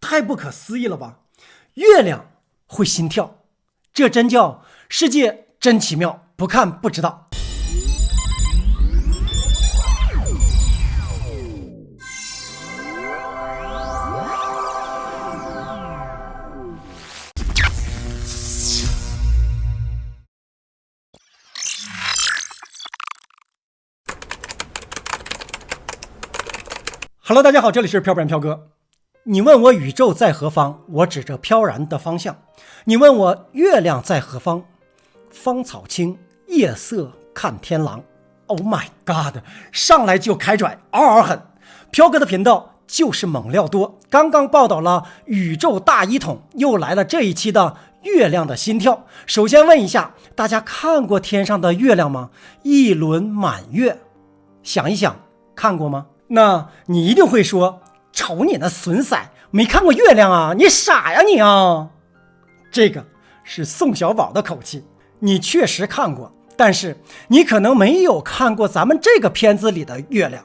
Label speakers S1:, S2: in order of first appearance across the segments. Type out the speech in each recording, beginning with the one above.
S1: 太不可思议了吧！月亮会心跳，这真叫世界真奇妙，不看不知道。Hello， 大家好，这里是飘不然飘哥。你问我宇宙在何方，我指着飘然的方向。你问我月亮在何方，芳草青，夜色看天狼。Oh my god， 上来就开拽，嗷嗷狠。飘哥的频道就是猛料多，刚刚报道了宇宙大一统，又来了这一期的月亮的心跳。首先问一下，大家看过天上的月亮吗？一轮满月，想一想，看过吗？那你一定会说，瞅你那损色，没看过月亮啊，你傻呀你啊！这个是宋小宝的口气，你确实看过，但是你可能没有看过咱们这个片子里的月亮。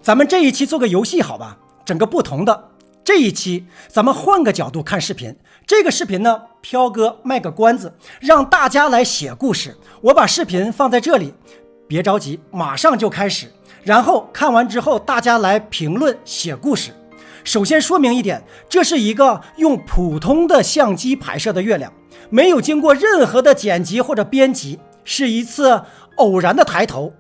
S1: 咱们这一期做个游戏好吧，整个不同的。这一期咱们换个角度看视频，这个视频呢，飘哥卖个关子，让大家来写故事。我把视频放在这里，别着急，马上就开始。然后看完之后，大家来评论写故事。首先说明一点，这是一个用普通的相机拍摄的月亮，没有经过任何的剪辑或者编辑，是一次偶然的抬头，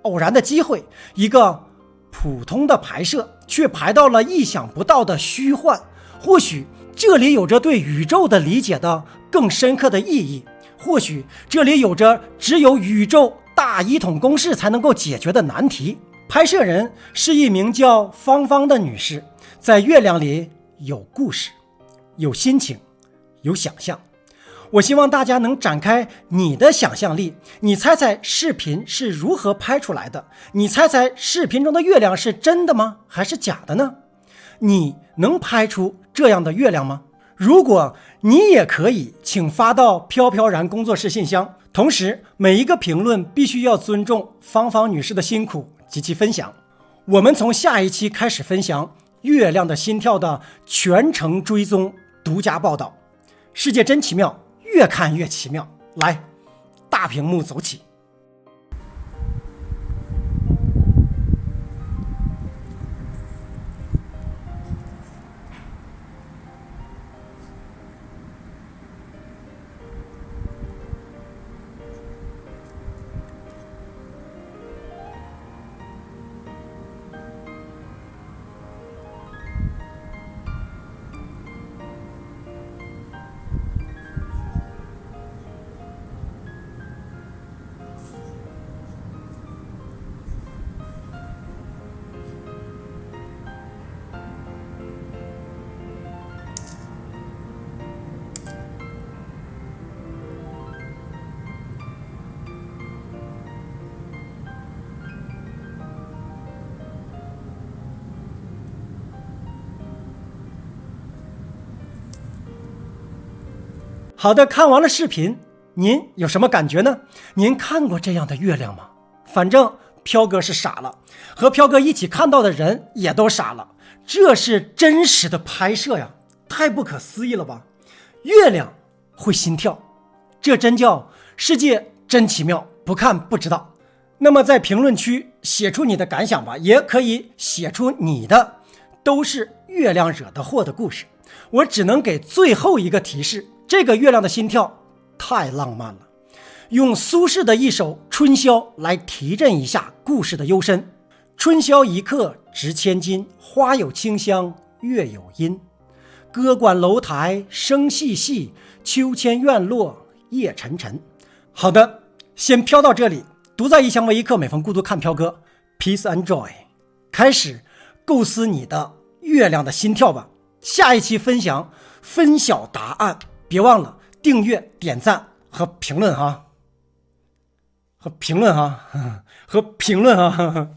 S1: 偶然的机会，一个普通的拍摄，却拍到了意想不到的虚幻。或许这里有着对宇宙的理解的更深刻的意义，或许这里有着只有宇宙大一统公式才能够解决的难题。拍摄人是一名叫芳芳的女士，在月亮里有故事，有心情，有想象。我希望大家能展开你的想象力，你猜猜视频是如何拍出来的？你猜猜视频中的月亮是真的吗？还是假的呢？你能拍出这样的月亮吗？如果你也可以，请发到飘飘然工作室信箱。同时，每一个评论必须要尊重芳芳女士的辛苦及其分享。我们从下一期开始分享月亮的心跳的全程追踪独家报道。世界真奇妙，越看越奇妙。来，大屏幕走起。好的，看完了视频，您有什么感觉呢？您看过这样的月亮吗？反正飘哥是傻了，和飘哥一起看到的人也都傻了。这是真实的拍摄呀，太不可思议了吧！月亮会心跳，这真叫世界真奇妙，不看不知道。那么在评论区写出你的感想吧，也可以写出你的都是月亮惹的祸的故事。我只能给最后一个提示，这个月亮的心跳太浪漫了，用苏轼的一首《春宵》来提振一下故事的幽深。春宵一刻值千金，花有清香月有阴。歌管楼台声细细，秋千院落夜沉沉。好的，先飘到这里。独在异乡为一刻，每逢孤独看飘哥 Peace and Joy。 开始构思你的月亮的心跳吧。下一期分享分晓答案，别忘了订阅、点赞和评论哈，和评论哈。